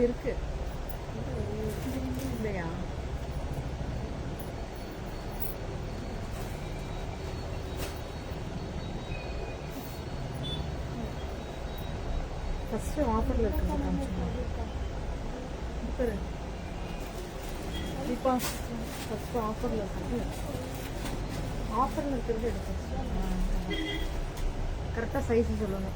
இருக்கு இல்லையா? ஃபர்ஸ்ட் ஆஃபர்ல இருக்கு இப்போ ஃபர்ஸ்ட் ஆஃபர்ல இருக்கு. ஆஃபர்ல இருக்கிறது எடுத்து கரெக்டாக சைஸ் சொல்லுங்க.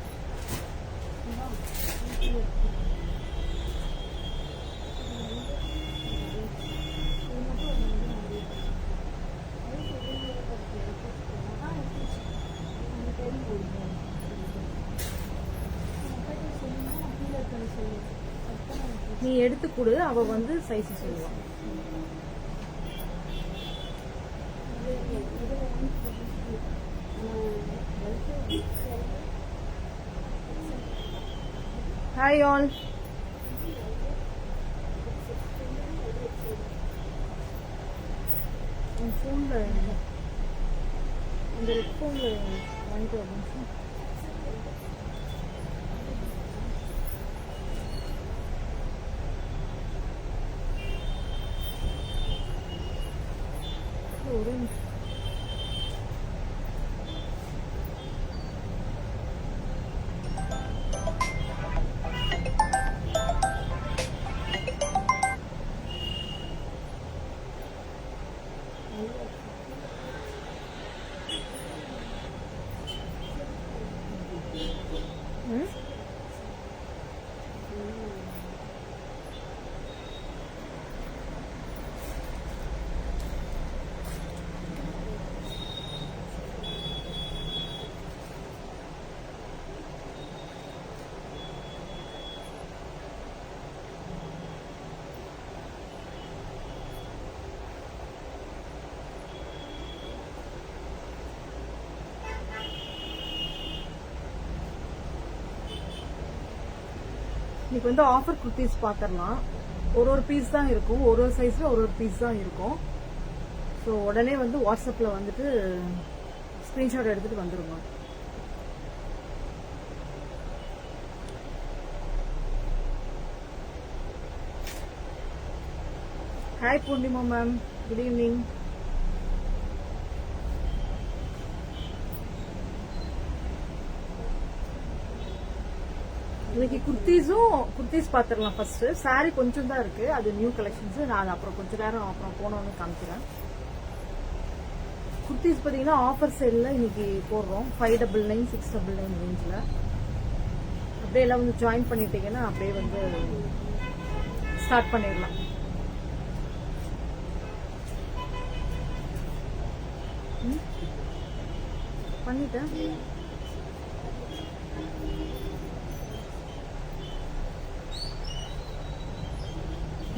நீ எடுத்து கொடு, அவ வந்து சைஸ் சொல்லுவான். Hi all. என் ஃபோனில் அந்த ரெட் ஃபோனில் வாங்கிட்டு வரணும். ஒரு இன்னைக்கு வந்து ஆஃபர் குர்த்திஸ் பார்த்துடலாம். ஒரு பீஸ் தான் இருக்கும், ஒரு சைஸ்ல ஒரு பீஸ் தான் இருக்கும். ஸோ உடனே வந்து வாட்ஸ்அப்பில் வந்துட்டு ஸ்க்ரீன்ஷாட் எடுத்துட்டு வந்துருங்க. Hi Poornima ma'am, good evening. இன்னைக்கு குர்த்திஸ் பாத்துடலாம். ஃபர்ஸ்ட் சாரி கொஞ்சம் தான் இருக்கு, அது நியூ கலெக்ஷன்ஸ். நான் அப்புறம் கொஞ்ச நேரம் அப்புறம் போனோன்னு காமிக்கிறேன். குர்த்திஸ் பாத்தீங்கன்னா ஆஃபர் சேல்ல இன்னைக்கு போடுறோம். 599, 699 ரேஞ்சில். அப்படியே எல்லாம் வந்து ஜாயின் பண்ணிட்டீங்கன்னா அப்படியே வந்து ஸ்டார்ட் பண்ணிடலாம். பண்ணிட்டேன்.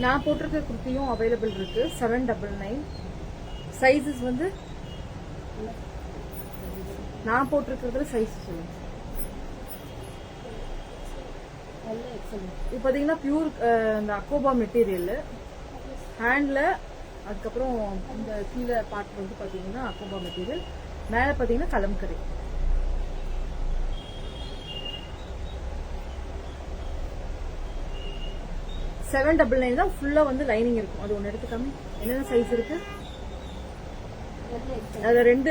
நான் போட்டிருக்க குர்த்தியும் அவைலபிள் இருக்கு. 799 சைஸஸ் வந்து நான் போட்டிருக்கிறதுல சைஸ் சொல்லுங்க. இது பாத்தீங்கன்னா பியூர் இந்த அக்கோபா மெட்டீரியல் ஹேண்ட்ல. அதுக்கப்புறம் இந்த கீழே பார்ட் வந்து பாத்தீங்கன்னா அக்கோபா மெட்டீரியல், மேல பாத்தீங்கன்னா கலம்கரி. $799 தான். ஃபுல்லா வந்து லைனிங் இருக்கும். அது ஒன்னு எடுத்துக்காம என்னென்ன சைஸ் இருக்கு? அதுல ரெண்டு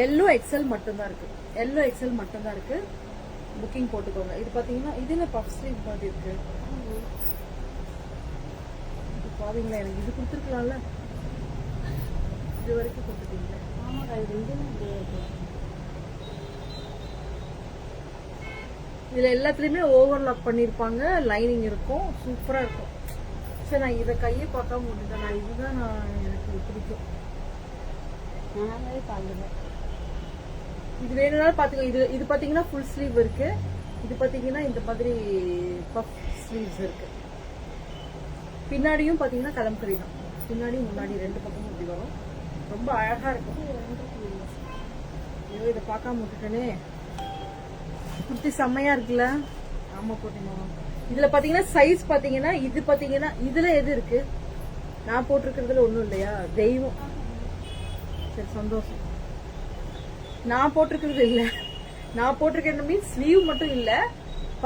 எல்லோ எக்ஸல் மட்டும் தான் இருக்கு. எல்லோ எக்ஸல் மட்டும் தான் இருக்கு. புக்கிங் போட்டுக்கோங்க. இது பாத்தீங்கன்னா இது என்ன பஃப் ஸ்லீவ் மாதிரி இருக்கு. பாத்தீங்களா, எனக்கு இது கொடுத்துருக்கலாம்ல, இது வரைக்கும் கொடுத்துட்டீங்களா? ஆமாடா, இது இதுல எல்லாத்துலயுமே ஓவர்லாக் பண்ணிருப்பாங்க, லைனிங் இருக்கும், சூப்பரா இருக்கும். சரி, நான் இதை கையை பார்க்காம விட்டுட்டேன். நான் இதுதான் எனக்கு பிடிக்கும். இது வேணும்னாலும் பாத்துக்கோ. இது பாத்தீங்கன்னா ஃபுல் ஸ்லீவ் இருக்கு. இது பாத்தீங்கன்னா இந்த மாதிரி பஃப் ஸ்லீவ்ஸ் இருக்கு. பின்னாடியும் பாத்தீங்கன்னா கலம்கரி தான். பின்னாடி முன்னாடி ரெண்டு பக்கமும் இப்படி வரும். ரொம்ப அழகா இருக்கும். இதை பார்க்காம விட்டுட்டேனே. குர்த்தி செம்மையா இருக்குல்ல? ஆமா போட்டீங்க. இதுல பாத்தீங்கன்னா சைஸ் பாத்தீங்கன்னா இது பாத்தீங்கன்னா இதுல எது இருக்கு? நான் போட்டிருக்கிறதுல ஒண்ணும் இல்லையா? தெய்வம். சரி, சந்தோஷம். நான் போட்டிருக்கிறது இல்ல. நான் போட்டிருக்கிறது மீன்ஸ் ஸ்லீவ் மட்டும் இல்ல,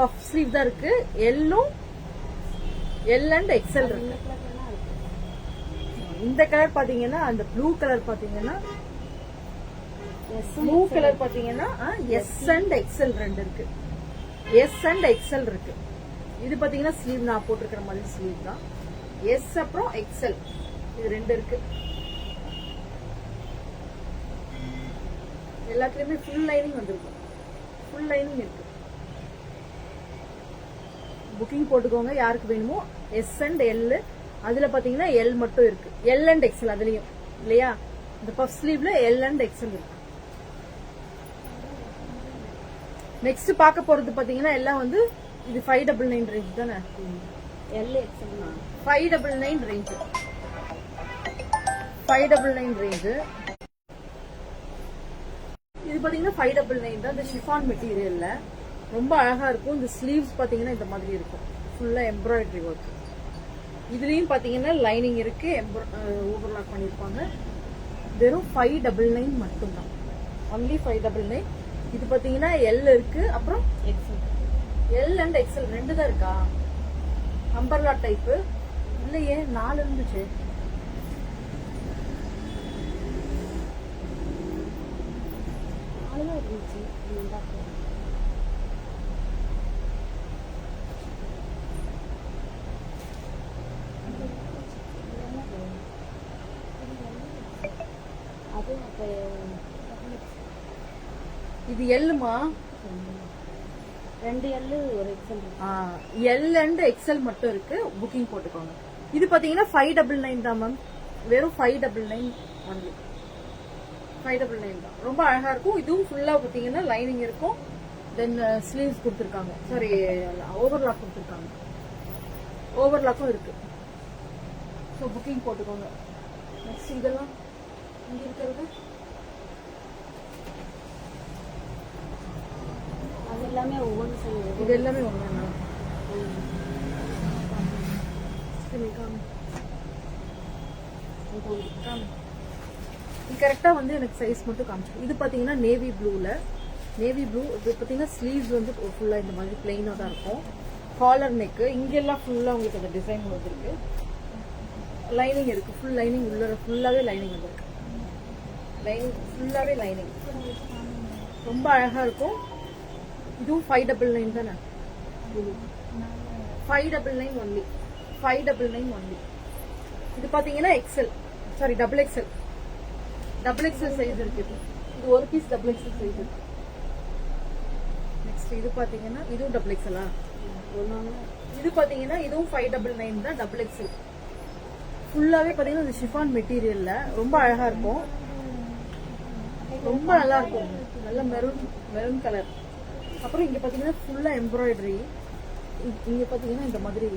பஃப் ஸ்லீவ் தான் இருக்கு. எல்லும் எல் அண்ட் எக்ஸல் இருக்கு. இந்த கலர் பாத்தீங்கன்னா அந்த ப்ளூ கலர் பாத்தீங்கன்னா ப்ளூ கலர் பாத்தீங்கன்னா எஸ் அண்ட் எக்ஸல் ரெண்டு இருக்கு. எஸ் அண்ட் எக்ஸல் இருக்கு. இது பாத்தீங்கன்னா ஸ்லீவ் நான் போட்டிருக்கிற மாதிரி ஸ்லீவ் தான். எஸ் அப்புறம் எக்ஸல் இது ரெண்டு இருக்கு. எல்லாத்துலயுமே ஃபுல் லைனிங் வந்திருக்கும். ஃபுல் லைனிங் இருக்கு. புக்கிங் போட்டுக்கோங்க யாருக்கு வேணுமோ. எஸ் அண்ட் எல், அதுல பாத்தீங்கன்னா எல் மட்டும் இருக்கு. எல் அண்ட் எக்ஸல் அதுலயும் இல்லையா? இந்த பஃப் ஸ்லீவ்ல எல் அண்ட் எக்ஸல் இருக்கு. நெக்ஸ்ட் பார்க்க போறது பாத்தீங்கன்னா எல்லாம் வந்து இது 599 ரேஞ்ச் தானே. L XL 599 range. 599 ரேஞ்ச். இது பாத்தீங்கன்னா 599 தான். இந்த ஷிஃபான் மெட்டீரியல்ல ரொம்ப அழகா இருக்கும். இந்த ஸ்லீவ்ஸ் பாத்தீங்கன்னா இந்த மாதிரி இருக்கும். ஃபுல்லா எம்ப்ராய்டரி ஒர்க். இதுலயும் பாத்தீங்கன்னா லைனிங் இருக்கு. ஓவர்லாக் பண்ணிருப்பாங்க. வெறும் 599 மட்டும் தான். ஒன்லி 599. இது பாத்தீங்கன்னா எல் இருக்கு. அப்புறம் எக்ஸல் எல் அண்ட் எக்ஸல் ரெண்டு தான் இருக்கா? அம்பர்லா டைப் இல்லையே, 4 இருந்துச்சு. இருந்துச்சு. அது அப்ப இது எல்லுமா? 2 எல் ஒரு எக்ஸல். எல் அண்ட் எக்ஸல் மட்டும் இருக்கு. புக்கிங் போட்டுக்கோங்க. இது பாத்தீங்கன்னா 599 தான் மேம். வெறும் 599 ஒன்லி. 599 தான். ரொம்ப அழகா இருக்கும். இதுவும் ஃபுல்லா பாத்தீங்கன்னா லைனிங் இருக்கும். தென் ஸ்லீவ்ஸ் கொடுத்துருக்காங்க. சாரி, ஓவர்லாக் கொடுத்துருக்காங்க. ஓவர்லாக்கும் இருக்கு. ஸோ புக்கிங் போட்டுக்கோங்க. நெக்ஸ்ட் இதெல்லாம் இங்க இருக்கிறது அது எல்லாமே ஒவ்வொன்று சொல்லுவோம். இது எல்லாமே ஒண்ணு. கரெக்டா வந்து எனக்கு சைஸ் மட்டும் காமிச்சு. இது பாத்தீங்கன்னா நேவி ப்ளூல. நேவி ப்ளூ இது பாத்தீங்கன்னா ஸ்லீவ்ஸ் வந்து ஃபுல்லா இந்த மாதிரி பிளெயினா தான் இருக்கும். காலர் நெக் இங்கெல்லாம் ஃபுல்லா உங்களுக்கு அந்த டிசைன் வந்துருக்கு. லைனிங் இருக்கு. ஃபுல் லைனிங் உள்ள ஃபுல்லாவே லைனிங் வந்துருக்கு. லைனிங் ஃபுல்லாவே லைனிங் ரொம்ப அழகா இருக்கும். இதுவும் 599 தானே. 599 ஒன்லி. 599 ஒன்லி. இது பாத்தீங்கன்னா XL, sorry double XL. Double XL size இருக்கு. இது ஒரு பீஸ் டபுள் எக்ஸல் சைஸ் இருக்கு. நெக்ஸ்ட் இது பாத்தீங்கன்னா இதுவும் டபுள் எக்ஸலா? இது பாத்தீங்கன்னா இதுவும் 599 தான். Double XL. ஃபுல்லாவே பாத்தீங்கன்னா இந்த ஷிஃபான் மெட்டீரியல்ல ரொம்ப அழகா இருக்கும். ரொம்ப நல்லா இருக்கும். நல்ல மெரூன் கலர். அப்புறம் இங்க பாத்தீங்கன்னா ஃபுல்லா எம்ப்ராய்டரி. இங்க பாத்தீங்கன்னா இந்த மாதிரி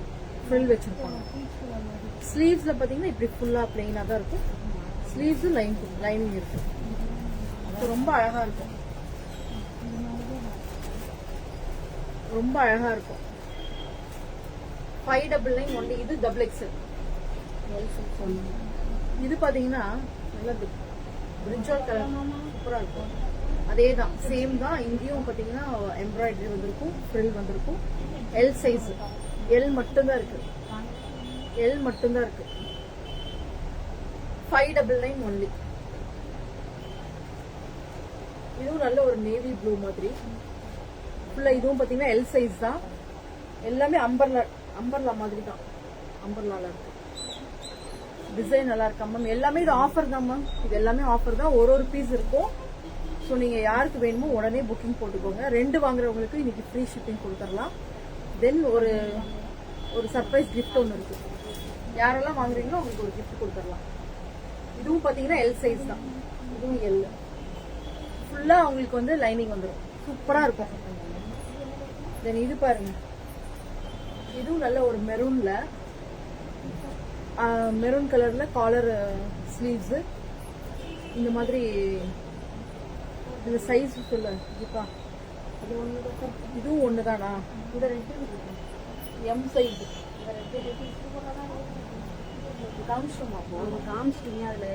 ஃப்ரில் வச்சிருப்பாங்க. ஸ்லீவ்ஸ்ல பாத்தீங்கன்னா இப்படி ஃபுல்லா பிளெயினா தான் இருக்கும். ஸ்லீவ்ஸ் லைனிங் இருக்கு. ரொம்ப அழகா இருக்கும். ரொம்ப அழகா இருக்கும். 599 ஒன்லி. இது டபுள் எக்ஸல். இது பாத்தீங்கன்னா நல்லா பிரிஞ்சால் கலர் சூப்பரா இருக்கும். அதே தான், சேம் தான். இங்கேயும் பாத்தீங்கன்னா எம்ப்ராய்டரி வந்திருக்கும், ஃப்ரில் வந்திருக்கும். L size. எல் மட்டும்தான் இருக்கு. எல் மட்டும்தான் இருக்கு. 599 ஒன்லி. இதுவும் நல்ல ஒரு நேவி ப்ளூ மாதிரி. ஃபுல்லா இதுவும் பாத்தீங்கன்னா எல் சைஸ் தான். எல்லாமே அம்பர்லா மாதிரி தான். அம்பர்லால இருக்கு. டிசைன் நல்லா இருக்கா மேம்? எல்லாமே இது ஆஃபர் தான் மேம். இது எல்லாமே ஆஃபர் தான். ஒரு பீஸ் இருக்கும். ஸோ நீங்க யாருக்கு வேணுமோ உடனே புக்கிங் போட்டுக்கோங்க. 2 வாங்குறவங்களுக்கு இன்னைக்கு ஃப்ரீ ஷிப்பிங் கொடுத்துடலாம். தென் ஒரு சர்ப்ரைஸ் கிஃப்ட் ஒன்று இருக்கு. யாரெல்லாம் வாங்குறீங்களோ அவங்களுக்கு ஒரு கிஃப்ட் கொடுத்துடலாம். இதுவும் பாத்தீங்கன்னா எல் சைஸ் தான். இதுவும் எல். ஃபுல்லா அவங்களுக்கு வந்து லைனிங் வந்துடும். சூப்பரா இருக்கும். தென் இது பாருங்க. இதுவும் நல்ல ஒரு மெரூன் கலர்ல காலர் ஸ்லீவ்ஸ். இந்த மாதிரி இந்த சைஸ் சொல்ல இப்பா. இதுவும் ஒண்ணுதானா? இந்த 2 எம் சைஸ். காமிச்சிட்டோமா? காமிச்சிட்டீங்க. அதுல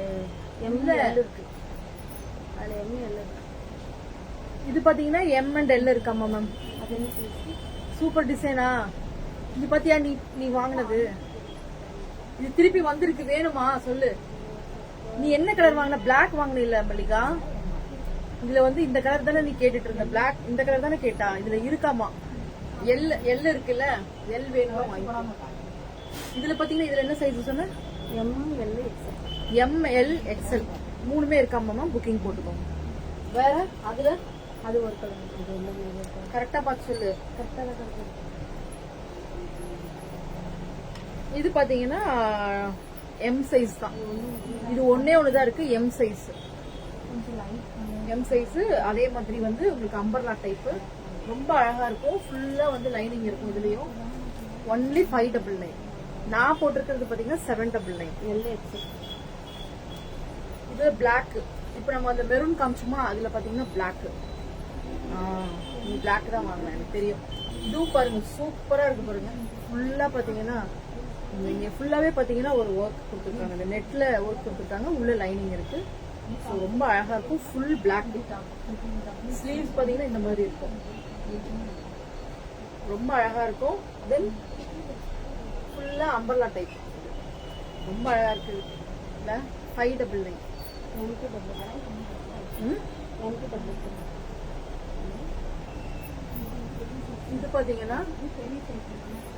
எம்ல எல் இருக்கு. அதுல எம் எல் இருக்கு. இது பாத்தீங்கன்னா எம் அண்ட் எல் இருக்காமா மேம்? அது என்ன சைஸ்? சூப்பர் டிசைனா? இது பாத்தியா நீ வாங்கினது? இது திருப்பி வந்திருக்கு, வேணுமா சொல்லு. நீ என்ன கலர் வாங்கின? பிளாக் வாங்கின இல்ல மல்லிகா? இதுல வந்து இந்த கலர் தானே நீ கேட்டுட்டு இருந்த, பிளாக் இந்த கலர் தானே கேட்டா? இதுல இருக்காமா எல் இருக்குல்ல, எல் வேணுமா வாங்கிக்கலாம். இதுல பாத்தீங்கன்னா இதுல என்ன சைஸ் சொன்ன? ML XL மூணுமே இருக்காமா? புக்கிங் போட்டுக்கோங்க. வேற அதுல அது ஒரு கலர். கரெக்டா பார்த்து சொல்லு. கரெக்டாக தான். இது பாத்தீங்கன்னா எம் சைஸ் தான். இது ஒன்னே ஒண்ணுதான் இருக்கு, எம் சைஸ். M size. அதே மாதிரி வந்து உங்களுக்கு அம்பர்லா டைப் ரொம்ப அழகா இருக்கும். ஃபுல்லா வந்து லைனிங் இருக்கும். இதுலயும் ஒன்லி 599. நான் போட்டிருக்கிறது பாத்தீங்கன்னா 799. இது பிளாக். இப்ப நம்ம அந்த மெரூன் காமிச்சோமா, அதுல பாத்தீங்கன்னா பிளாக். நீ பிளாக் தான் வாங்கினேன், எனக்கு தெரியும். இதுவும் பாருங்க சூப்பரா இருக்கு பாருங்க. ஃபுல்லா பாத்தீங்கன்னா இங்க ஃபுல்லாவே பாத்தீங்கன்னா ஒரு ஒர்க் கொடுத்துருக்காங்க. இந்த நெட்ல ஒர்க் கொடுத்துருக்காங்க, உள்ள லைனிங் இருக்கு. ஸோ ரொம்ப அழகா இருக்கும். Full black. ஸ்லீவ்ஸ் பாத்தீங்கன்னா இந்த மாதிரி இருக்கும், ரொம்ப அழகா இருக்கும். தென் ஃபுல்லா அம்பர்லா டைப், ரொம்ப அழகா இருக்கு. இல்ல 599. இது பாத்தீங்கன்னா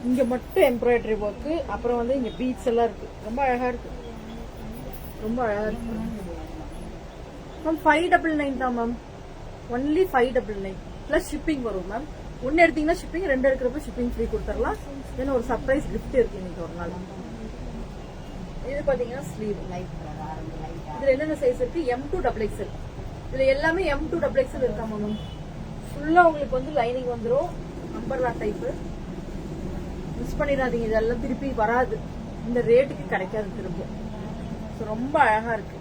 இங்க மட்டும் எம்ப்ராய்டரி ஒர்க், அப்புறம் வந்து இங்க பீட்ஸ் எல்லாம் இருக்கு. ரொம்ப அழகா இருக்கு, ரொம்ப அழகா இருக்கு மேம். 599 தான் மேம், ஒன்லி 599 பிளஸ் ஷிப்பிங் வரும் மேம். ஒன்னு எடுத்தீங்கன்னா ஷிப்பிங், ரெண்டு எடுக்கிறப்ப ஷிப்பிங் ஃப்ரீ கொடுத்துடலாம். தென் ஒரு சர்ப்ரைஸ் கிஃப்ட் இருக்கு இன்னைக்கு ஒரு நாள். இது பாத்தீங்கன்னா ஸ்லீவ். இதுல என்னென்ன சைஸ் இருக்கு? M2XXL. இதுல எல்லாமே M2XXL இருக்காமா மேம். ஃபுல்லா உங்களுக்கு வந்து லைனிங் வந்துடும், அம்பர்லா டைப். மிஸ் பண்ணிடாதீங்க, இதெல்லாம் திருப்பி வராது, இந்த ரேட்டுக்கு கிடைக்காது திரும்ப. ரொம்ப அழகா இருக்கு.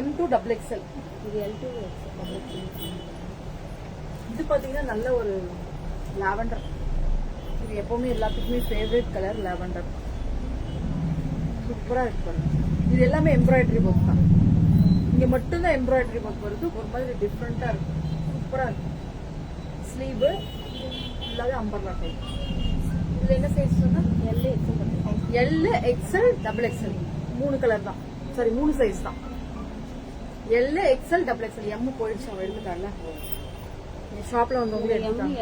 M2XXL. இது L2XL. இது பாத்தீங்கன்னா நல்ல ஒரு லாவெண்டர். இது எப்பவுமே எல்லாத்துக்குமே ஃபேவரட் கலர் லாவெண்டர். சூப்பரா இருக்கு பாருங்க. இது எல்லாமே எம்ப்ராய்டரி ஒர்க் தான். இங்க மட்டும்தான் எம்ப்ராய்டரி ஒர்க் வருது, ஒரு மாதிரி டிஃப்ரெண்டா இருக்கு, சூப்பரா இருக்கு. ஸ்லீவ் ஃபுல்லாவே அம்பர்லா டைப். இதுல என்ன சைஸ் சொன்னா? LXL, XXL. 3 கலர் தான், சாரி 3 சைஸ் தான். LXL, XXL. M போயிடுச்சு, அவன் எடுத்துட்டான்ல. ஷாப்ல வந்தவங்க எடுத்துட்டாங்க.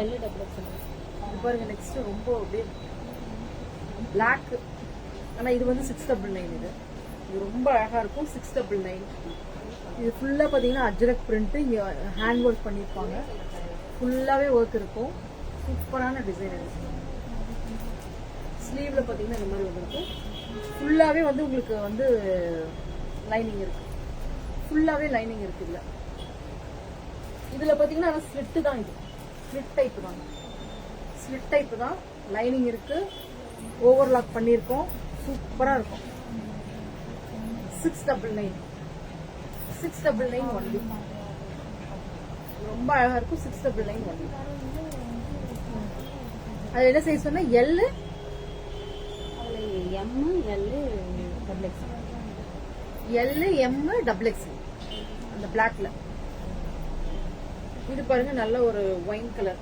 இது பாருங்க. நெக்ஸ்ட் ரொம்ப அப்படியே பிளாக். ஆனா இது வந்து 699. இது ரொம்ப அழகா இருக்கும். 699. இது ஃபுல்லா பாத்தீங்கன்னா அஜ்ரக் பிரிண்ட், இங்க ஹேண்ட் ஒர்க் பண்ணிருப்பாங்க. ஃபுல்லாவே ஒர்க் இருக்கும், சூப்பரான டிசைன் இருக்கு. ஸ்லீவ்ல பாத்தீங்கன்னா இந்த மாதிரி வந்துருக்கும். ஃபுல்லாவே வந்து உங்களுக்கு வந்து லைனிங் இருக்கு, ஃபுல்லாவே லைனிங் இருக்கு. இதுல பாத்தீங்கன்னா ஸ்லிட் தான். இது ஸ்லிட் டைப் தான், ஸ்லிட் டைப் தான். லைனிங் இருக்கு, ஓவர்லாக் பண்ணிருக்கோம், சூப்பரா இருக்கும். 699. 699 ஒன்லி. ரொம்ப அழகா இருக்கும். 699 ஒன்லி. அது என்ன சைஸ் சொன்னா? L, MXXL. அந்த பிளாக்ல. இது பாருங்க நல்ல ஒரு ஒயின் கலர்.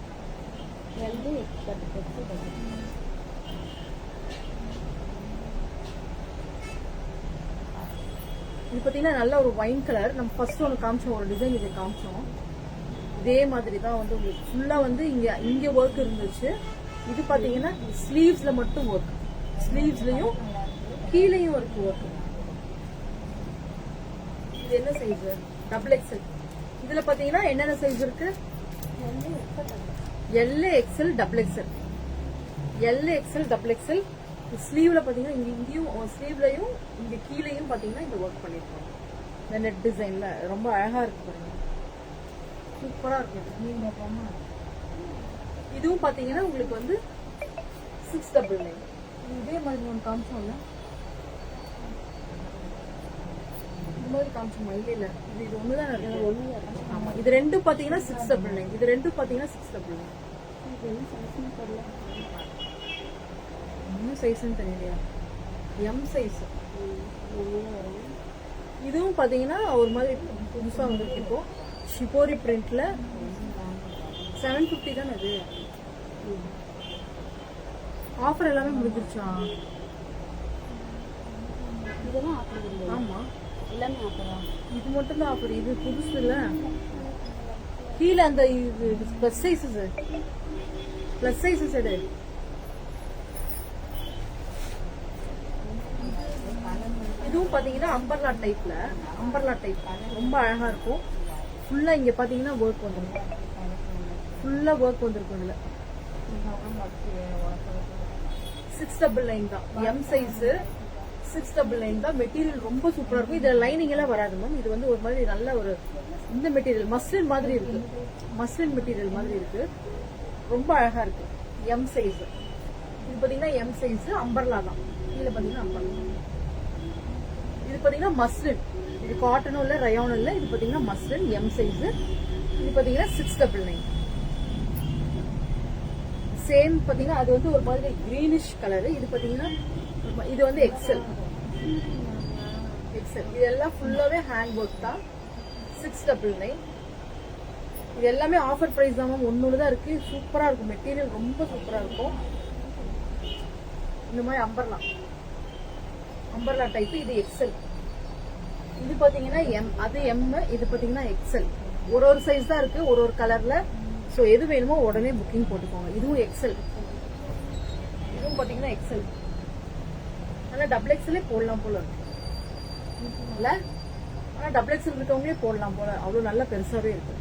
இது பாத்தீங்கன்னா நல்ல ஒரு ஒயின் கலர். நம்ம ஃபர்ஸ்ட் ஒன்று காமிச்சோம், ஒரு டிசைன் இதை காமிச்சோம். இதே மாதிரி தான் வந்து உங்களுக்கு ஃபுல்லா வந்து இங்க ஒர்க் இருந்துச்சு. இது பாத்தீங்கன்னா ஸ்லீவ்ஸ்ல மட்டும் ஒர்க், ஸ்லீவ்ஸ்லயும் கீழேயும் இருக்கு ஒர்க். இது என்ன சைஸ்? XXL. இதுல பாத்தீங்கன்னா என்னென்ன சைஸ் இருக்கு? LXL, XXL. LXL, XXL. ஸ்லீவ்ல பாத்தீங்கன்னா இங்கேயும் ஸ்லீவ்லயும் இங்க கீழேயும் பாத்தீங்கன்னா இந்த ஒர்க் பண்ணிருக்கோம். இந்த நெட் டிசைன்ல ரொம்ப அழகா இருக்கு பாருங்க, சூப்பரா இருக்கு. இதுவும் பாத்தீங்கன்னா உங்களுக்கு வந்து 699. இதே மாதிரி ஒன்று காமிச்சோம்ல, இந்த மாதிரி காமிச்சோமா? இல்ல இது ஒண்ணுதான் இருக்கு. ஆமா, இது ரெண்டும் பாத்தீங்கன்னா 699. இது ரெண்டும் பாத்தீங்கன்னா 699. என்ன சைஸ்ன்னு தெரியலையா? M size. இதுவும் பாத்தீங்கன்னா ஒரு மாதிரி புதுசா வந்துருக்கு. இப்போ ஷிபோரி பிரிண்ட்ல 750 தானே அது. ஆஃபர் எல்லாமே முடிஞ்சிருச்சா? இதெல்லாம் ஆஃபர் இல்லை. ஆமா, எல்லாமே ஆஃபரா? இது மட்டும் தான் ஆஃபர். இது புதுசு இல்ல. கீழே அந்த இது பிளஸ் சைஸஸ் எடு. இதுவும் பாத்தீங்கன்னா அம்பர்லா டைப் ரொம்ப அழகா இருக்கும். ஃபுல்லா இங்க பாத்தீங்கன்னா ஒர்க் வந்துடும். ஃபுல்லா ஒர்க் வந்திருக்கும். இதுல 699 தான். எம் சைஸ் 699 தான். மெட்டீரியல் ரொம்ப சூப்பரா இருக்கும். இதுல லைனிங் எல்லாம் வராது மேம். இது வந்து ஒரு மாதிரி நல்ல ஒரு இந்த மெட்டீரியல் மஸ்லின் மாதிரி இருக்கு. மஸ்லின் மெட்டீரியல் மாதிரி இருக்கு. ரொம்ப அழகா இருக்கு. M size. இது பாத்தீங்கன்னா எம் சைஸ் அம்பர்லா தான். கீழே பாத்தீங்கன்னா அம்பர்லா. இது பாத்தீங்கன்னா மஸ்லின். இது காட்டனும் இல்ல ரயானும் இல்ல. இது பாத்தீங்கன்னா மஸ்லின் எம் சைஸ். இது பாத்தீங்கன்னா 699. சேம் பாத்தீங்கன்னா அது வந்து ஒரு மாதிரி கிரீனிஷ் கலர். இது பாத்தீங்கன்னா இது வந்து எக்ஸல். இது எல்லாம் ஃபுல்லாவே ஹேண்ட் ஒர்க் தான். 699. இது எல்லாமே ஆஃபர் பிரைஸ் தான் மேம். ஒன்னு தான் இருக்கு. சூப்பரா இருக்கும். மெட்டீரியல் ரொம்ப சூப்பரா இருக்கும். இந்த மாதிரி அம்பர்லா டைப். இது எக்ஸல். இது பாத்தீங்கன்னா எம். அது எம். இது பாத்தீங்கன்னா எக்ஸல். ஒரு சைஸ் தான் இருக்கு. ஒரு கலர்ல. சோ எது வேணுமோ உடனே புக்கிங் போட்டுக்கோங்க. இதுவும் எக்ஸல். இதுவும் பாத்தீங்கன்னா எக்ஸல். ஆனா டபுள் எக்ஸலே போடலாம் போல இருக்கு இல்ல? ஆனா டபுள் எக்ஸல் இருக்கவங்களே போடலாம் போல. அவ்வளவு நல்ல பெருசாவே இருக்கு.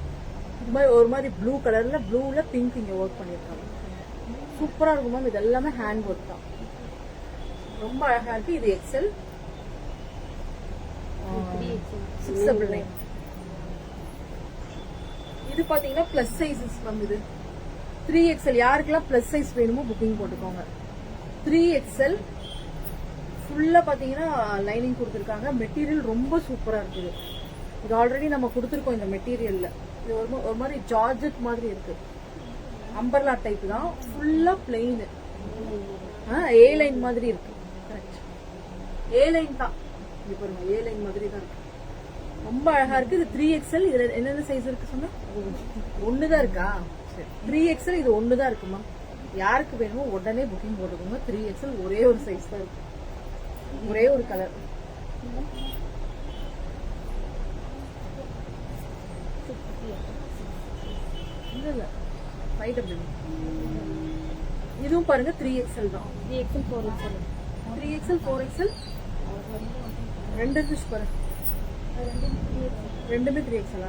இது மாதிரி ஒரு மாதிரி ப்ளூ கலர்ல ப்ளூல பிங்க் இங்க ஒர்க் பண்ணிருக்காங்க. சூப்பரா இருக்கும் மேம். இது எல்லாமே ஹேண்ட் ஒர்க் தான். ரொம்ப அழகா இருக்கு. இது எக்ஸல் 699. இது பாத்தீங்கன்னா பிளஸ் சைஸஸ் மேம். இது 3XL. யாருக்கெல்லாம் பிளஸ் சைஸ் வேணுமோ புக்கிங் போட்டுக்கோங்க. 3XL ஃபுல்லா பாத்தீங்கன்னா லைனிங் கொடுத்திருக்காங்க. மெட்டீரியல் ரொம்ப சூப்பரா இருக்குது. இது ஆல்ரெடி நம்ம கொடுத்திருக்கோம் இந்த மெட்டீரியல்ல. இது ஒரு மாதிரி ஜார்ஜெட் மாதிரி இருக்கு. அம்பர்லா டைப் தான். ஃபுல்லா பிளெயின். ஏ லைன் மாதிரி இருக்கு. கரெக்ட், ஏ லைன் தான். இது பாருங்க, ஏ லைன் மாதிரி தான் இருக்கு. ரொம்ப அழகா இருக்கு. இது 3XL. இதுல என்னென்ன சைஸ் இருக்கு சொன்னா? ஒண்ணுதான் இருக்கா? சரி, 3XL. இது ஒண்ணுதான் இருக்குமா? யாருக்கு வேணுமோ உடனே புக்கிங் போட்டுக்கோங்க. 3XL ஒரே ஒரு சைஸ் தான் இருக்கு. ஒரே ஒரு கலர். இல்ல 5W. இதுவும் பாருங்க 3XL தான். 3XL 4XL. 3XL 4XL ரெண்டு இருந்துச்சு பாருங்க. ரெண்டுமே 3XL.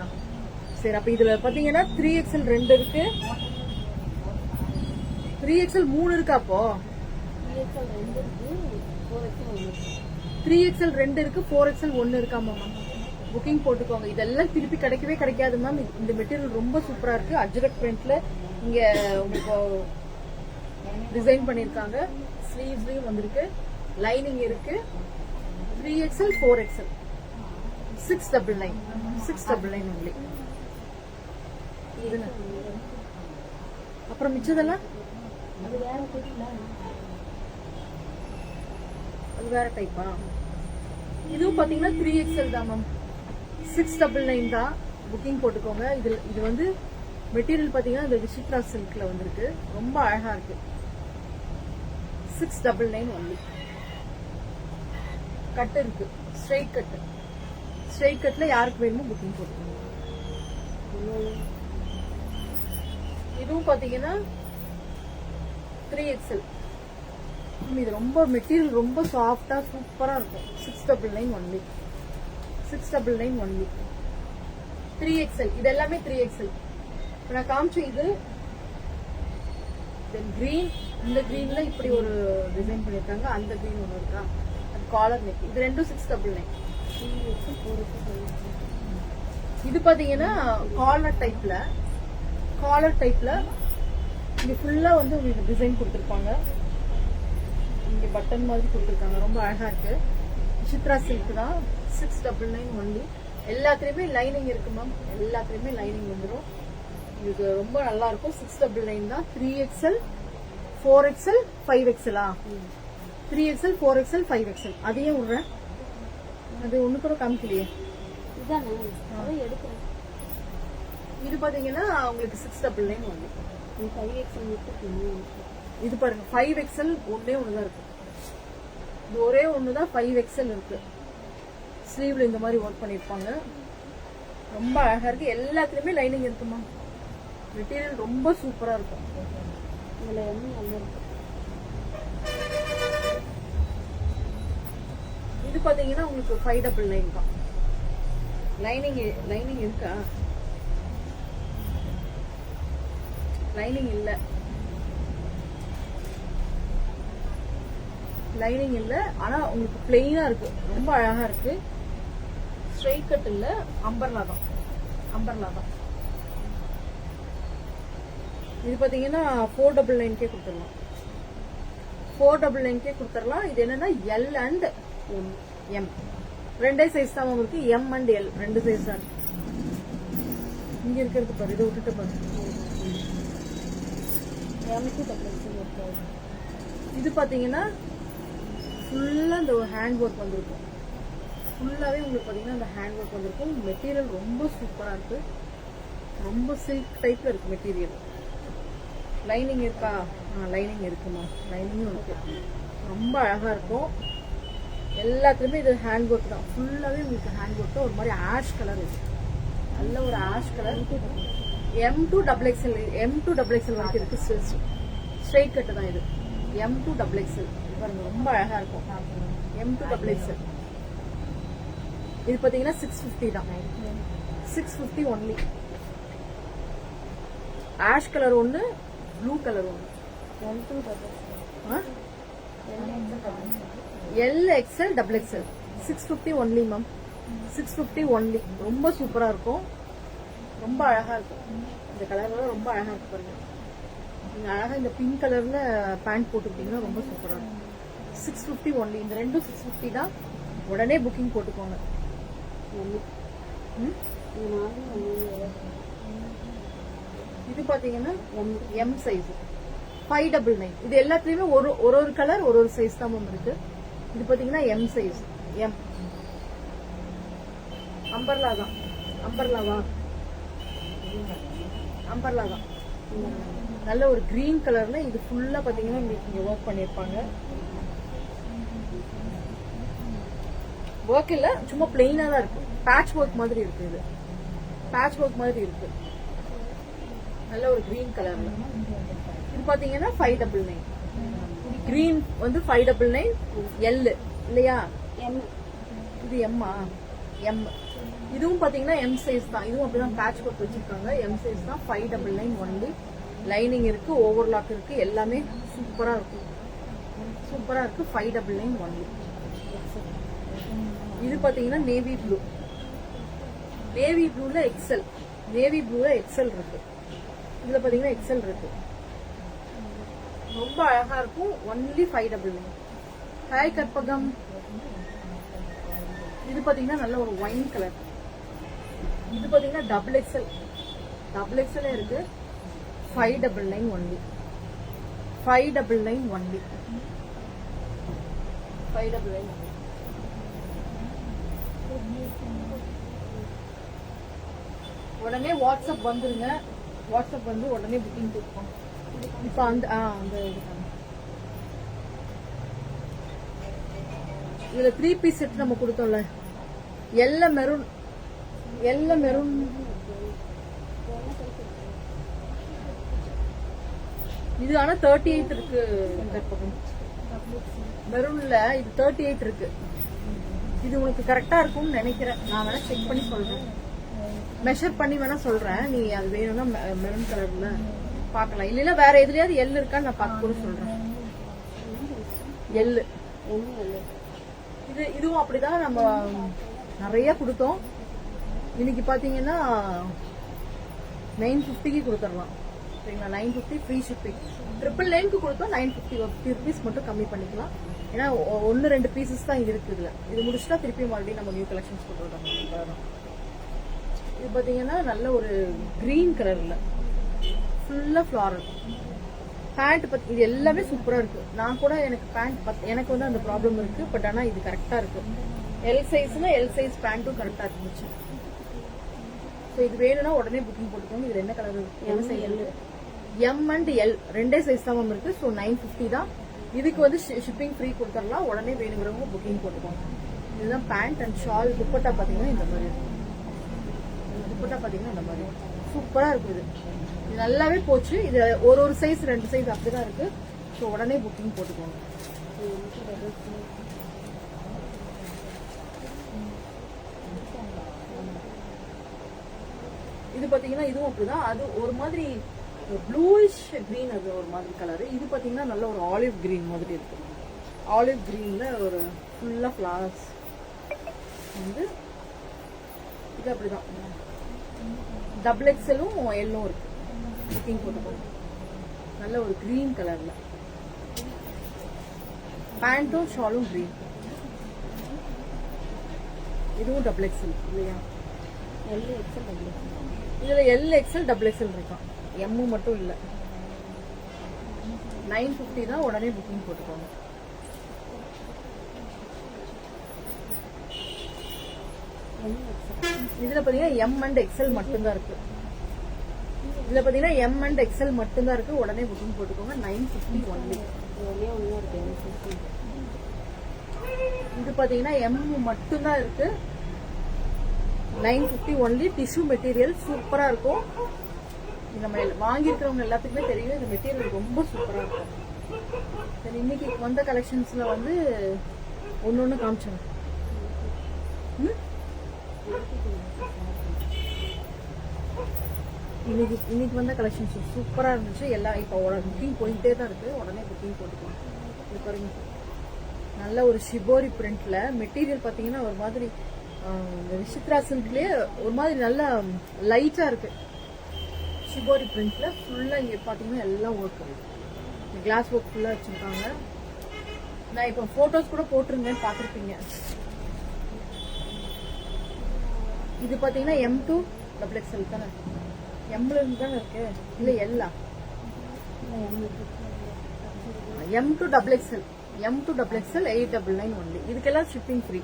சரி, அப்ப இதுல பாத்தீங்கன்னா 3XL 2 இருக்கு. 3XL 3 இருக்கா? அப்போ 3XL 2 இருக்கு, 4XL 1 இருக்கு. 3XL 2 இருக்கு, 4XL 1 இருக்காமா மேம்? புக்கிங் போட்டுக்கோங்க. இதெல்லாம் திருப்பி கிடைக்கவே கிடைக்காது மேம். இந்த மெட்டீரியல் ரொம்ப சூப்பரா இருக்கு. அஜ்ரக் பிரிண்ட்ல இங்க உங்களுக்கு டிசைன் பண்ணிருக்காங்க. ஸ்லீவ்ஸ்லயும் வந்திருக்கு. லைனிங் இருக்கு. 3XL 4XL 699. 699 only. அப்புறம் மிச்சதெல்லாம் அது வேற டைப்ல. அது வேற டைப்பா? இதுவும் பாத்தீங்கன்னா 3XL தான் மேம். 699 தான். புக்கிங் போட்டுக்கோங்க. இது வந்து மெட்டீரியல் பாத்தீங்கன்னா இந்த விசித்ரா சில்க்ல வந்திருக்கு. ரொம்ப அழகா இருக்கு. 699 only. கட் இருக்கு. Straight cut. ஸ்ட்ரைட் கட்ல யாருக்கு வேணுமோ புக்கிங் போட்டுக்கோங்க. இதுவும் பாத்தீங்கன்னா 3XL. இது ரொம்ப மெட்டீரியல் ரொம்ப சாஃப்டா சூப்பரா இருக்கும். 699 only. 699 only. 3XL. இது எல்லாமே 3XL. இப்ப நான் காமிச்ச இது கிரீன். இந்த கிரீன்ல இப்படி ஒரு டிசைன் பண்ணிருக்காங்க. அந்த கிரீன் ஒண்ணு இருக்கா? அது காலர் நெக். இது ரெண்டும் 699. 3XL 4XL. இது பாத்தீங்கன்னா காலர் டைப்ல இங்க ஃபுல்லா வந்து உங்களுக்கு டிசைன் கொடுத்திருப்பாங்க. இங்க பட்டன் மாதிரி கொடுத்திருக்காங்க. ரொம்ப அழகா இருக்கு. விசித்ரா சில்க் தான். 699 only. எல்லாத்துலயுமே லைனிங் இருக்கு மேம். எல்லாத்துலயுமே லைனிங் வந்துடும். இது ரொம்ப நல்லா இருக்கும். 699 தான். 3XL 4XL 5XL. 3XL 4XL 5XL. அதையும் விடுறேன். அது ஒண்ணு கூட காமிக்கலையே. இதானே அதை எடுக்கிறேன். இது பாத்தீங்கன்னா உங்களுக்கு 699 only. 5XL மட்டும் இது பாருங்க 5XL ஒன்னே ஒண்ணுதான் இருக்கு. இது ஒரே ஒண்ணுதான் 5XL இருக்கு. ஸ்லீவ்ல இந்த மாதிரி ஒர்க் பண்ணிருப்பாங்க. ரொம்ப அழகா இருக்கு. எல்லாத்துலயுமே லைனிங் இருக்குமா. மெட்டீரியல் ரொம்ப சூப்பரா இருக்கும். இதுல வந்து நல்லா இருக்கு. இது பாத்தீங்கன்னா உங்களுக்கு 599 தான். லைனிங் இருக்கா? லைனிங் இல்ல. லைனிங் இல்ல. ஆனா உங்களுக்கு பிளெயினா இருக்கு. ரொம்ப அழகா இருக்கு. ஸ்ட்ரைட் கட் இல்ல, அம்பர்லா தான். இது பாத்தீங்கன்னா 499 கொடுத்துடலாம். 499 கொடுத்துடலாம். இது என்னன்னா L and M ரெண்டே சைஸ் தான் உங்களுக்கு. M and L ரெண்டு சைஸ் தான். இங்க இருக்கிறது பாரு, இதை விட்டுட்டு பாரு. இது பாத்தீங்கன்னா ஃபுல்லா இந்த ஹேண்ட் ஒர்க் வந்திருக்கும். ஃபுல்லாவே உங்களுக்கு பாத்தீங்கன்னா இந்த ஹேண்ட் ஒர்க் வந்திருக்கும். மெட்டீரியல் ரொம்ப சூப்பரா இருக்கு. ரொம்ப சில்க் டைப்ல இருக்கு மெட்டீரியல். லைனிங் இருக்கா? லைனிங் இருக்குமா. லைனிங்கும் இருக்கு. ரொம்ப அழகா இருக்கும். எல்லாத்துலயுமே இது ஹேண்ட் ஒர்க் தான். ஃபுல்லாவே உங்களுக்கு ஹேண்ட் ஒர்க் தான். ஒரு மாதிரி ஆஷ் கலர் இருக்கு. நல்ல ஒரு ஆஷ் கலர். M2XXL வரைக்கும் இருக்கு. ஸ்ட்ரைட் கட்டு தான் இது. M2XXL பாருங்க, ரொம்ப அழகா இருக்கும். M2XXL இது பாத்தீங்கன்னா 650 தான். 650 ஒன்லி. ஆஷ் கலர் ஒண்ணு, ப்ளூ கலர் ஒண்ணு. LXL XXL 650 only ma'am. 650 only. ரொம்ப சூப்பரா இருக்கும். ரொம்ப அழகா இருக்கும். இந்த கலர்ல ரொம்ப அழகா இருக்கு பாருங்க. நீங்க அழகா இந்த பிங்க் கலர்ல பேண்ட் போட்டுக்கிட்டீங்கன்னா ரொம்ப சூப்பரா இருக்கும். 650 ஒன்லி. இந்த ரெண்டும் 650 தான். உடனே புக்கிங் போட்டுக்கோங்க. இது பாத்தீங்கன்னா M சைஸ் 599. இது எல்லாத்துலயுமே ஒரு கலர் ஒரு சைஸ் தான் மேம் இருக்கு. இது பாத்தீங்கன்னா M சைஸ். M அம்பர்லா தான். அம்பர்லா தான். நல்ல ஒரு கிரீன் கலர்ல இது ஃபுல்லா பாத்தீங்கன்னா உங்களுக்கு இங்க ஒர்க் பண்ணிருப்பாங்க. ஒர்க் இல்ல, சும்மா பிளெயினா தான் இருக்கு. பேட்ச் ஒர்க் மாதிரி இருக்கு. இது பேட்ச் ஒர்க் மாதிரி இருக்கு. நல்ல ஒரு கிரீன் கலர்ல. இது பாத்தீங்கன்னா 599. கிரீன் வந்து 599. L இல்லையா? இது எம்மா. M இதுவும் பாத்தீங்கன்னா M சைஸ் தான். இதுவும் அப்படிதான் பேட்ச் ஒர்க் வச்சிருக்காங்க. M சைஸ் தான். 599 ஒன்லி. லைனிங் இருக்கு, ஓவர்லாக் இருக்கு. எல்லாமே சூப்பரா இருக்கும். 599 ஒன்லி. இது பாத்தீங்கன்னா நேவி ப்ளூ. நேவி ப்ளூல எக்ஸல் இருக்கு. இதுல பாத்தீங்கன்னா எக்ஸல் இருக்கு. ரொம்ப அழகா இருக்கும். ஒன்லி 599. ஹாய் கற்பகம். இது பாத்தீங்கன்னா நல்ல ஒரு ஒயின் கலர். இது பாத்தீங்கன்னா XXL இருக்கு. 599 ஒன்லி. 599 ஒன்லி. 599. உடனே வாட்ஸ்அப் வந்துருங்க. வாட்ஸ்அப் வந்து உடனே புக்கிங் கொடுப்போம். இப்ப அந்த இதுல 3 பீஸ் செட் நம்ம கொடுத்தோம்ல. எல்ல மெரூன் இது ஆனா 38 இருக்கு. மெரூன்ல இது 38 இருக்கு. இது உனக்கு கரெக்டா இருக்கும்னு நினைக்கிறேன். நான் வேணா செக் பண்ணி சொல்றேன். மெஷர் பண்ணி வேணா சொல்றேன். நீ அது வேணும்னா மெரூன் கலர்ல பாக்கலாம். இல்லைன்னா வேற எதுலயாவது எல் இருக்கான்னு நான் பார்க்க கூட சொல்றேன். எல் இதுவும் அப்படிதான். நம்ம நிறைய கொடுத்தோம். இன்னைக்கு பாத்தீங்கன்னா 950 கொடுத்துடலாம். சரிங்களா? 950 ஃப்ரீ ஷிப்பிங். 999 கொடுத்தோம். 950 ருபீஸ் மட்டும் கம்மி பண்ணிக்கலாம். ஏன்னா 1-2 பீசஸ் தான் இருக்கு இதுல. இது முடிச்சுட்டா திருப்பி மறுபடியும் நம்ம நியூ கலெக்ஷன்ஸ் கொண்டு வரோம். இது பாத்தீங்கன்னா நல்ல ஒரு கிரீன் கலர்ல ஃபுல்லா ஃபிளாரல் பேண்ட். இது எல்லாமே சூப்பரா இருக்கு. நான் கூட எனக்கு பேண்ட் எனக்கு வந்து அந்த ப்ராப்ளம் இருக்கு. பட் ஆனா இது கரெக்டா இருக்கு. எல் சைஸ் பேண்ட்டும் கரெக்டா இருந்துச்சு. ஸோ இது வேணும்னா உடனே புக்கிங் போட்டுக்கோங்க. இது என்ன கலர் இருக்கு? எம் அண்ட் எல் ரெண்டே சைஸ் தான் மேம் இருக்கு. ஸோ 950 தான். இதுக்கு வந்து ஷிப்பிங் ஃப்ரீ கொடுத்துடலாம். உடனே வேணுங்கிறவங்க புக்கிங் போட்டுக்கோங்க. இதுதான் பேண்ட் அண்ட் ஷால். துப்பட்டா பாத்தீங்கன்னா இந்த மாதிரி துப்பட்டா பாத்தீங்கன்னா இந்த மாதிரி சூப்பரா இருக்கு. இது நல்லாவே போச்சு. இது ஒரு சைஸ் 2 சைஸ் அப்படிதான் இருக்கு. ஸோ உடனே புக்கிங் போட்டுக்கோங்க. இது பாத்தீங்கன்னா இதுவும் அப்படிதான். அது ஒரு மாதிரி ப்ளூயிஷ் கிரீன், அது ஒரு மாதிரி கலரு. இது பாத்தீங்கன்னா நல்ல ஒரு ஆலிவ் கிரீன் மாதிரி இருக்கு. ஆலிவ் கிரீன்ல ஒரு ஃபுல்லா ஃபிளவர்ஸ் வந்து இது அப்படிதான். டபுள் எக்ஸலும் எல்லும் இருக்கு. புக்கிங் போட்டுக்கோங்க. நல்ல ஒரு கிரீன் கலர்ல பேண்டும் ஷாலும் கிரீன். இதுவும் டபுள் எக்ஸல் இல்லையா? இதுல எல் எக்ஸல் டபுள் எக்ஸல் இருக்கான். எம் மட்டும் இல்ல. 950 தான். உடனே புக்கிங் போட்டுக்கோங்க. இதுல பாத்தீங்கன்னா எம் அண்ட் எக்ஸல் மட்டும்தான் இருக்கு. இதுல பாத்தீங்கன்னா எம் அண்ட் எக்ஸல் மட்டும்தான் இருக்கு. உடனே புக்கிங் போட்டுக்கோங்க. 950 ஒன்லி. இது பாத்தீங்கன்னா எம் மட்டும்தான் இருக்கு. 950 ஒன்லி. டிஷ்யூ மெட்டீரியல் சூப்பரா இருக்கும். நம்ம வாங்கியிருக்கிறவங்க எல்லாத்துக்குமே தெரியும் இந்த மெட்டீரியல் ரொம்ப சூப்பரா இருக்கும். சரி, இன்னைக்கு வந்த கலெக்ஷன்ஸ்ல வந்து ஒன்னொன்னு காமிச்சோம். இன்னைக்கு வந்த கலெக்ஷன்ஸ் சூப்பரா இருந்துச்சு. எல்லாம் இப்போ புக்கிங் போயிட்டே தான் இருக்கு. உடனே புக்கிங் போட்டுக்கோங்க. இது பாருங்க, நல்ல ஒரு ஷிபோரி பிரிண்ட்ல மெட்டீரியல் பாத்தீங்கன்னா ஒரு மாதிரி விசித்ரா சில்க்லயே ஒரு மாதிரி நல்ல லைட்டா இருக்கு. ஷிபோரி பிரிண்ட்ல ஃபுல்லா இங்க பாத்தீங்கன்னா எல்லாம் ஒர்க், கிளாஸ் ஒர்க் ஃபுல்லா வச்சிருக்காங்க. நான் இப்ப போட்டோஸ் கூட போட்டிருந்தேன், பாத்திருப்பீங்க. இது பாத்தீங்கன்னா M2 டபுள் எக்ஸ்எல் தானே? எம்ல இருந்து தானே இருக்கு, இல்ல எல்லா M2 டபுள் எக்ஸ்எல் 899 ஒன்லி. இதுக்கெல்லாம் ஷிப்பிங் ஃப்ரீ.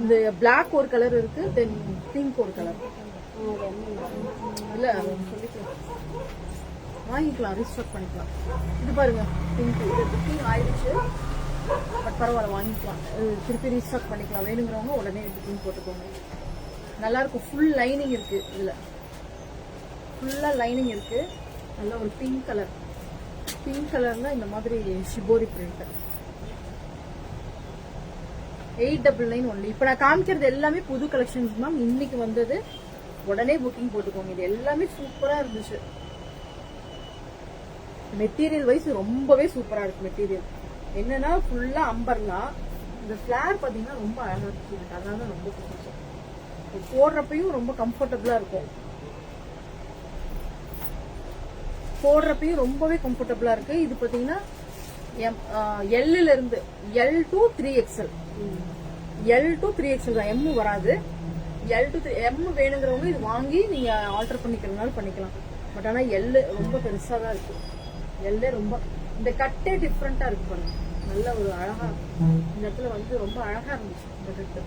இந்த பிளாக் ஒரு கலர் இருக்கு, தென் பிங்க் ஒரு கலர் இல்ல சொல்லிக்கலாம், வாங்கிக்கலாம், ரீஸ்டாக் பண்ணிக்கலாம். இது பாருங்க பிங்க், இது புக்கிங் ஆயிடுச்சு, பட் பரவாயில்ல வாங்கிக்கலாம், திருப்பி ரீஸ்டாக் பண்ணிக்கலாம். வேணுங்கிறவங்க உடனே புக்கிங் போட்டுக்கோங்க. நல்லா இருக்கும். ஃபுல் லைனிங் இருக்கு, இதுல ஃபுல்லா லைனிங் இருக்கு. நல்ல ஒரு பிங்க் கலர்ல இந்த மாதிரி ஷிபோரி பிரிண்ட். 899 ஒன்லி. இப்ப நான் காமிக்கிறது எல்லாமே புது கலெக்ஷன்ஸ் மேம், இன்னைக்கு வந்தது. உடனே புக்கிங் போட்டுக்கோங்க. இது எல்லாமே சூப்பரா இருந்துச்சு. மெட்டீரியல் வைஸ் ரொம்பவே சூப்பரா இருக்கு. மெட்டீரியல் என்னன்னா ஃபுல்லா அம்பர்லா. இந்த ஃபிளார் பாத்தீங்கன்னா ரொம்ப அழகா இருக்கு. எனக்கு அதனால ரொம்ப பிடிக்கும். போடுறப்பையும் ரொம்ப கம்ஃபர்டபுளா இருக்கும். போடுறப்பையும் ரொம்பவே கம்ஃபர்டபுளா இருக்கு. இது பாத்தீங்கன்னா எல்ல இருந்து L to 3XL, L to 3XL தான், M வராது. L to 3 M வேணுங்கிறவங்க இது வாங்கி நீங்க ஆல்டர் பண்ணிக்கிறதுனால பண்ணிக்கலாம். பட் ஆனா L ரொம்ப பெருசா தான் இருக்கு. L ரொம்ப இந்த கட்டே டிஃப்ரெண்டா இருக்கு பாருங்க. நல்ல ஒரு அழகா இந்த இடத்துல வந்து ரொம்ப அழகா இருந்துச்சு இந்த கட்டு.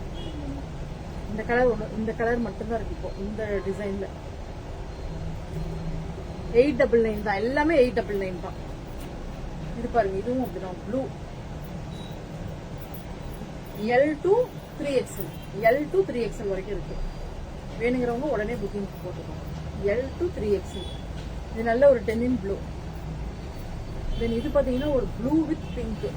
இந்த கலர் மட்டும்தான் இருக்கு இப்போ இந்த டிசைன்ல. 899 தான், எல்லாமே 899 தான். இது பாருங்க, இதுவும் அப்படிதான் blue. L to 3XL, L to 3XL வரைக்கும் இருக்கு. வேணுங்கிறவங்க உடனே புக்கிங் போட்டுக்கோங்க. L to 3XL. இது நல்ல ஒரு டெனிம் ப்ளூ. தென் இது பாத்தீங்கன்னா ஒரு ப்ளூ வித் பிங்க்,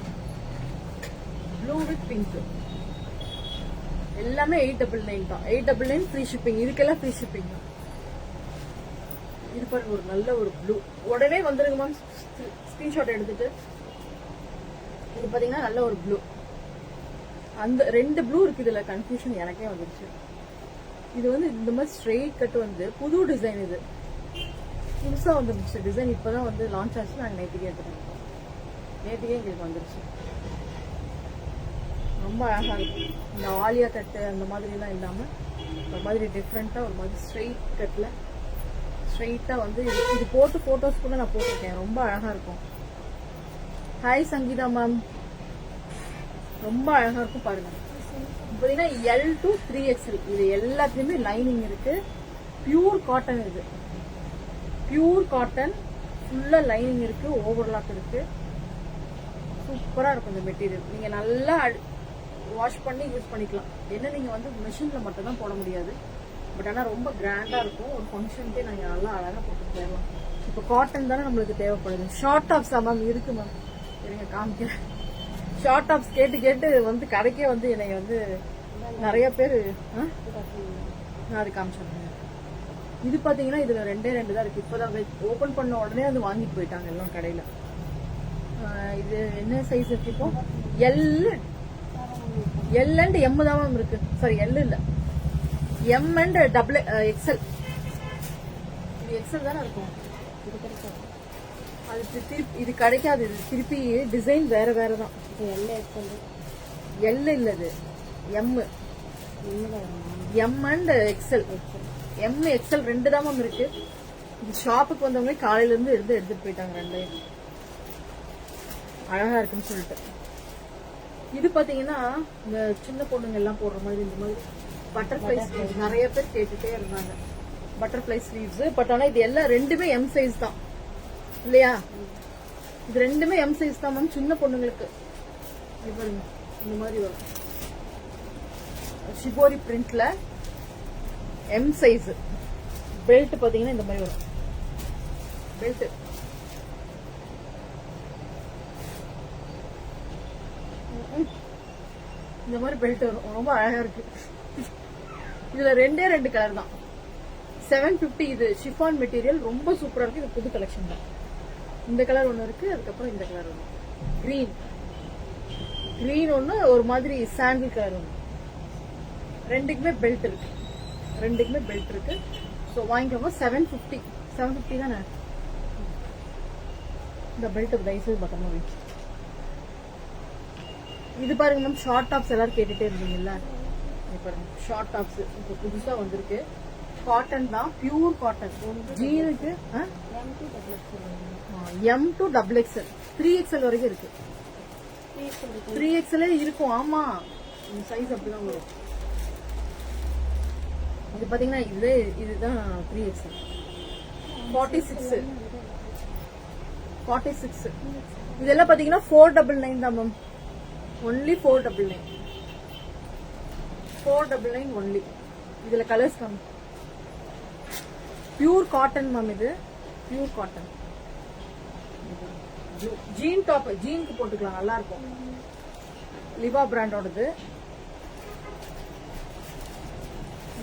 எல்லாமே 899 தான். 899 ஃப்ரீ ஷிப்பிங். இதுக்கெல்லாம் ஃப்ரீ ஷிப்பிங் தான். இது பாருங்க, ஒரு நல்ல ஒரு ப்ளூ. உடனே வந்துருங்க மேம், ஸ்கிரீன்ஷாட் எடுத்துட்டு. இது பாத்தீங்கன்னா நல்ல ஒரு ப்ளூ. அந்த 2 ப்ளூ இருக்கு, இதுல கன்ஃபியூஷன் எனக்கே வந்துருச்சு. இது வந்து இந்த மாதிரி ஸ்ட்ரெயிட் கட் வந்து புது டிசைன். இது புதுசா வந்துருச்சு டிசைன். இப்பதான் வந்து லான்ச் ஆச்சு. நாங்க நேற்றுக்கே எடுத்துட்டோம். நேற்றுக்கே எங்களுக்கு வந்துருச்சு. ரொம்ப அழகா இருக்கு. இந்த ஆலியா கட்டு அந்த மாதிரி எல்லாம் இல்லாம ஒரு மாதிரி டிஃப்ரெண்டா ஒரு மாதிரி ஸ்ட்ரெயிட் கட்ல ஸ்ட்ரெயிட்டா வந்து இது போட்டு போட்டோஸ் கூட நான் போட்டிருக்கேன். ரொம்ப அழகா இருக்கும். ஹாய் சங்கீதா மேம், ரொம்ப அழகா இருக்கும் பாருங்க. பாத்தீங்கன்னா L to 3XL. இது எல்லாத்துலயுமே லைனிங் இருக்கு. Pure cotton. இது பியூர் காட்டன். ஃபுல்லா லைனிங் இருக்கு, ஓவர்லாக் இருக்கு. சூப்பரா இருக்கும் இந்த மெட்டீரியல். நீங்க நல்லா வாஷ் பண்ணி யூஸ் பண்ணிக்கலாம். என்ன நீங்க வந்து மிஷின்ல மட்டும் தான் போட முடியாது. பட் ஆனா ரொம்ப கிராண்டா இருக்கும். ஒரு ஃபங்க்ஷனுக்கே நாங்க நல்லா அழகா போட்டு போயிடலாம். இப்போ காட்டன் தானே நம்மளுக்கு தேவைப்படுது. ஷார்ட் டாப்ஸ் மேம் இருக்கு மேம். இருங்க காமிக்கிறேன். ஷார்ட் டாப்ஸ் கேட்டு கேட்டு வந்து கடைக்கே வந்து என்னை வந்து நிறைய பேர் நான் அது காமிச்சேன். இது பாத்தீங்கன்னா இதுல 2 தான் இருக்கு. இப்பதான் ஓபன் பண்ண உடனே அது வாங்கிட்டு போயிட்டாங்க எல்லாம் கடையில. இது என்ன சைஸ் இருக்கு இப்போ? எல் அண்ட் எம் தான் மேம் இருக்கு. சாரி எல் இல்ல, எம் அண்ட் டபுள் எக்ஸ்எல். இது எக்ஸ்எல் தானே இருக்கும். இது கிடைக்காது. அது திருப்பி இது கிடைக்காது. இது திருப்பி டிசைன் வேற வேற தான். இது எல்ல எக்ஸல். எல் இல்ல, இது M. M and XL. M XL 2 தான் மேம் இருக்கு. இது ஷாப்புக்கு வந்தவங்க காலையில இருந்து எடுத்துட்டு போயிட்டாங்க 2. அழகா இருக்குன்னு சொல்லிட்டு. இது பாத்தீங்கன்னா இந்த சின்ன பொண்ணுங்க எல்லாம் போடுற மாதிரி இந்த மாதிரி பட்டர்ஃபிளை ஸ்லீவ்ஸ் நிறைய பேர் கேட்டுட்டே இருந்தாங்க. Butterfly sleeves. பட் ஆனா இது எல்லாம் 2மே எம் சைஸ் தான் இல்லையா? இது 2மே எம் சைஸ் தான் மேம். சின்ன பொண்ணுங்களுக்கு பாருங்க இந்த மாதிரி வரும். ஷிபோரி பிரிண்ட்ல எம் சைஸ். பெல்ட் பாத்தீங்கன்னா இந்த மாதிரி வரும். பெல்ட் இந்த மாதிரி பெல்ட் வரும். ரொம்ப அழகா இருக்கு. இதுல 2 கலர் தான். 750. இது ஷிஃபான் மெட்டீரியல். ரொம்ப சூப்பரா இருக்கு. இது புது கலெக்ஷன் தான். இந்த கலர் ஒண்ணு இருக்கு, அதுக்கப்புறம் இந்த கலர் ஒண்ணு. கிரீன் ஒண்ணு, ஒரு மாதிரி சாண்டில் கலர் ஒண்ணு. 2க்குமே பெல்ட் இருக்கு. 2க்குமே பெல்ட் இருக்கு. சோ வாங்கிக்கோங்க. 750 தானே. இந்த பெல்ட் தயவுசெய்து பத்திரமா வைங்க. இது பாருங்க மேம், ஷார்ட் டாப்ஸ் எல்லாரும் கேட்டுட்டே இருந்தீங்கல்ல. பாருங்க ஷார்ட் டாப்ஸ் இப்போ புதுசா வந்திருக்கு. காட்டன் தான், பியூர் காட்டன். ஜீனுக்கு M to double XL 3XL வரைக்கும் இருக்கு. 3XL இருக்கும். ஆமா, சைஸ் அப்படிதான் வரும். இது பாத்தீங்கன்னா இதுதான் 3XL. 46. இதெல்லாம் பாத்தீங்கன்னா 499 தான் மேம். ஒன்லி 499. 499 ஒன்லி. இதுல கலர்ஸ் காமி. Pure cotton ma'am. இது பியூர் காட்டன். ஜீன் டாப், ஜீனுக்கு போட்டுக்கலாம், நல்லா இருக்கும். லிவா பிராண்டோடது.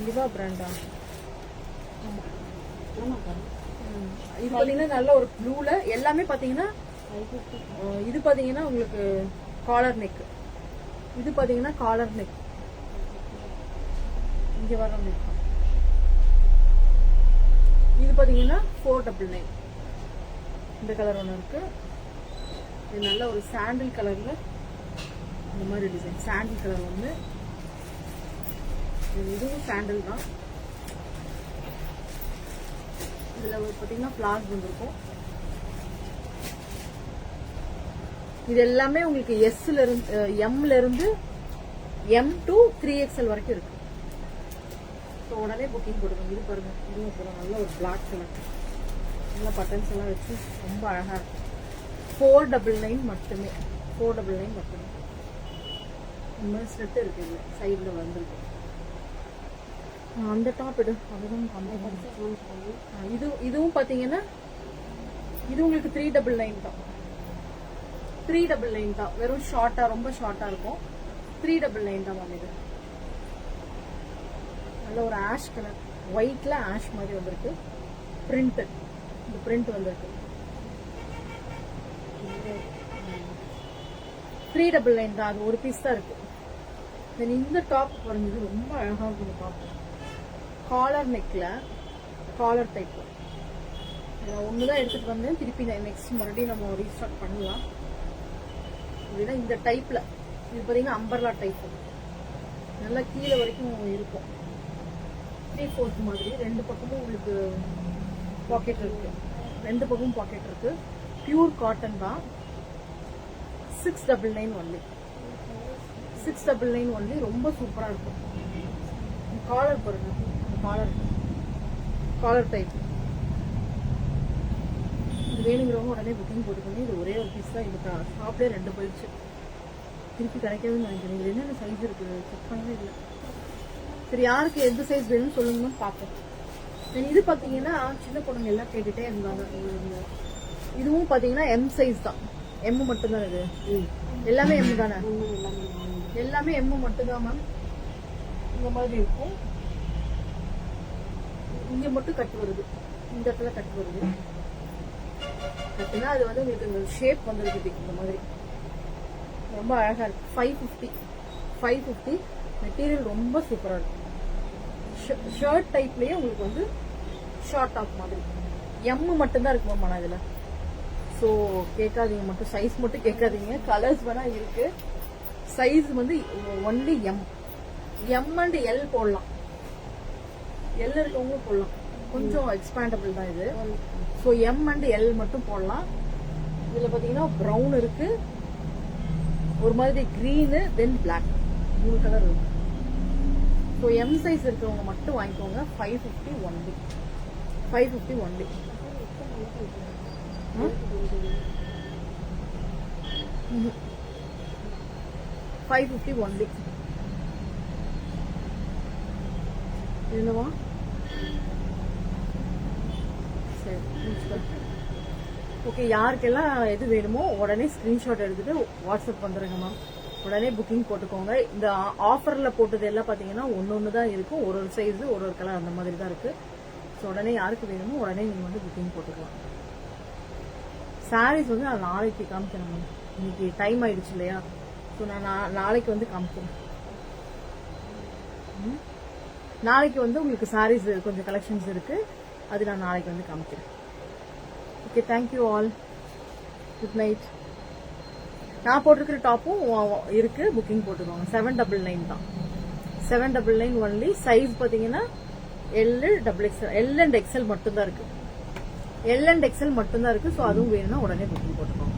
லிவா பிராண்டா? இது பாத்தீங்கன்னா நல்ல ஒரு ப்ளூல எல்லாமே பாத்தீங்கன்னா. இது பாத்தீங்கன்னா உங்களுக்கு காலர் நெக். இது பாத்தீங்கன்னா காலர் நெக். இங்க வர நெக். இது பாத்தீங்கன்னா 499. இந்த கலர் ஒண்ணு இருக்கு. இது நல்ல ஒரு சாண்டில் கலர்ல இந்த மாதிரி டிசைன். சாண்டில் கலர் ஒண்ணு. இதுவும் சாண்டில் தான். இதுல பாத்தீங்கன்னா பிளாஸ் வந்துருக்கும். இது எல்லாமே உங்களுக்கு எஸ்ல இருந்து எம்ல இருந்து எம் டு 3XL வரைக்கும் இருக்கு. உடனே புக்கிங் போடுங்க. இது பாருங்க, இதுவும் நல்ல ஒரு பிளாக் கலர். நல்ல பட்டன்ஸ் எல்லாம் வச்சு ரொம்ப அழகா இருக்கும். 499 மட்டுமே. 499 மட்டுமே. இந்த மாதிரி ஸ்வெட் இருக்கு. இதுல சைட்ல வந்துருக்கு. அந்த டாப் எடு. அதுதான் இதுவும் பாத்தீங்கன்னா இது உங்களுக்கு 399 தான். 399 தான். வெறும் ஷார்ட்டா, ரொம்ப ஷார்ட்டா இருக்கும். 399 தான் மேம். இது நல்ல ஒரு ஆஷ் கலர், ஒயிட்ல ஆஷ் மாதிரி வந்திருக்கு. பிரிண்ட், இந்த பிரிண்ட் வந்திருக்கு. 399 தான். அது ஒரு பீஸ் தான் இருக்கு. தென் இந்த டாப் பாருங்க, ரொம்ப அழகா இருக்கும். இந்த டாப் காலர் நெக்ல, காலர் டைப். ஒண்ணுதான் எடுத்துட்டு வந்தேன். திருப்பி நெக்ஸ்ட் மறுபடியும் நம்ம ரீஸ்டார்ட் பண்ணலாம். இதுதான் இந்த டைப்ல. இது பாத்தீங்கன்னா அம்பர்லா டைப். நல்லா கீழே வரைக்கும் இருக்கும். 3/4 மாதிரி. 2 பக்கமும் உங்களுக்கு பாக்கெட் இருக்கு. 2 பக்கமும் பாக்கெட் இருக்கு. பியூர் காட்டன் தான். 699 ஒன்லி. 699 ஒன்லி. ரொம்ப சூப்பரா இருக்கும். காலர் பாருங்க, காலர் டைப். இது வேணுங்கிறவங்க உடனே புக்கிங் போட்டுக்கோங்க. இது ஒரே ஒரு பீஸ் தான். இது ஷாப்லேயே 2 போயிடுச்சு. திருப்பி கிடைக்காதுன்னு நினைக்கிறேன். இது என்னென்ன சைஸ் இருக்குது செக் பண்ணவே இல்லை. சரி, யாருக்கு எந்த சைஸ் வேணும்னு சொல்லுங்கன்னு பார்ப்போம். இது பார்த்தீங்கன்னா சின்ன பொண்ணுங்க எல்லாம் கேட்டுகிட்டே இருந்தாங்க. இதுவும் பார்த்தீங்கன்னா எம் சைஸ் தான். எம் மட்டும்தான் இது. எல்லாமே எம் தானே? எல்லாமே எம் மட்டும்தான் மேம். இந்த மாதிரி இருக்கும். இங்க மட்டும் கட்டு வருது, இந்த இடத்துல கட்டு வருது. கட்டுனா அது வந்து உங்களுக்கு இந்த ஷேப் வந்துருக்கு. இந்த மாதிரி ரொம்ப அழகா இருக்கு. 550 மெட்டீரியல் ரொம்ப சூப்பரா இருக்கு. ஷர்ட் டைப்லயே உங்களுக்கு வந்து ஷார்ட் டாப் மாதிரி. எம் மட்டும்தான் இருக்கு மேம். ஆனா இதுல ஸோ கேட்காதீங்க, மட்டும் சைஸ் மட்டும் கேட்காதீங்க. கலர்ஸ் வேணா இருக்கு. சைஸ் வந்து ஒன்லி எம் அண்ட் எல் போடலாம். எல் இருக்கவங்க போடலாம். கொஞ்சம் எக்ஸ்பேண்டபிள் தான் இது. ஸோ எம் அண்ட் எல் மட்டும் போடலாம். இதுல பாத்தீங்கன்னா ப்ரௌன் இருக்கு, ஒரு மாதிரி கிரீனு, தென் பிளாக், 3 கலர் இருக்கு. ஸோ எம் சைஸ் இருக்கிறவங்க மட்டும் வாங்கிக்கோங்க. 550 ஒன்லி. 550 ஒன்லி. 550 ஒன்லி. என்னவா? சரி, ஓகே. யாருக்கெல்லாம் எது வேணுமோ உடனே ஸ்கிரீன்ஷாட் எடுத்துட்டு வாட்ஸ்அப் வந்துருங்க மேம். உடனே புக்கிங் போட்டுக்கோங்க. இந்த ஆஃபர்ல போட்டது எல்லாம் பாத்தீங்கன்னா ஒன்னு தான் இருக்கும். ஒரு சைஸ், ஒரு கலர், அந்த மாதிரி தான் இருக்கு. ஸோ உடனே யாருக்கு வேணுமோ உடனே நீங்க வந்து புக்கிங் போட்டுக்கலாம். சாரீஸ் வந்து நான் நாளைக்கு காமிக்கிறேன் மேம். இன்னைக்கு டைம் ஆயிடுச்சு இல்லையா? ஸோ நான் நாளைக்கு வந்து காமிக்கிறேன். நாளைக்கு வந்து உங்களுக்கு சாரீஸ் கொஞ்சம் கலெக்ஷன்ஸ் இருக்கு. அது நான் நாளைக்கு வந்து காமிக்கிறேன். Okay, thank you all. Good night. நான் போட்டிருக்கிற டாப்பும் இருக்கு, புக்கிங் போட்டுக்கோங்க. 799 தான். 799 ஒன்லி. சைஸ் பாத்தீங்கன்னா L, XXL, L and XL மட்டும்தான் இருக்கு. எல் அண்ட் எக்ஸ்எல் மட்டும்தான் இருக்கு. ஸோ அதுவும் வேணும்னா உடனே புக்கிங் போட்டுக்கோங்க.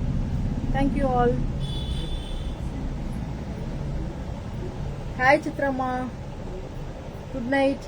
Thank you all. ஹாய் சித்ராமா, குட் நைட்.